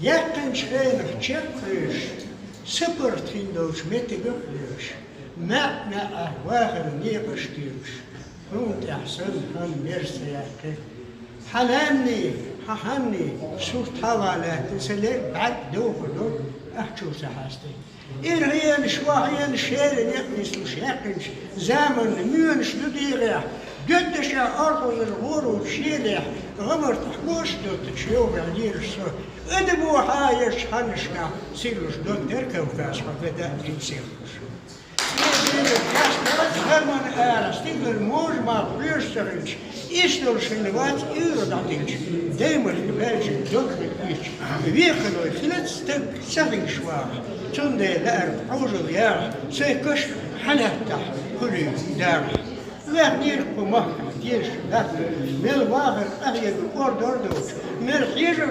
Yakın şeylik çekmiş, sıfır tindoş metigökmüş, ma'na ahvahır niyekıştıymış. Hûn tehsin hân merseyaki. Halanni, hahanni, surt havalatı seler ba'd doğru ahçu sahastı. İrhiyen şvahiyen şehrin yaknislu şakınç, zaman müyönüş lüdiyğe, Götteşe arpazır vuru şiirih, gımır tahmuş döttü şiyob yirsu. Öde bu hayır şanışna, siluş dötter kevkas fakveda insilus. Herman Eras, Stigler Mojma, Rüsterich, Istel Schilvat, Uredatisch, Demer België, Dukkelich, Wekenoi, Flitstuk, Savingschwag, Tunde Ler, Ozeljaar, Zekus, Hanatta, Hulu, Daar. Weg neer op mag, hier, dat, Melwagen, Arjen, Ordordoot, Melchizer,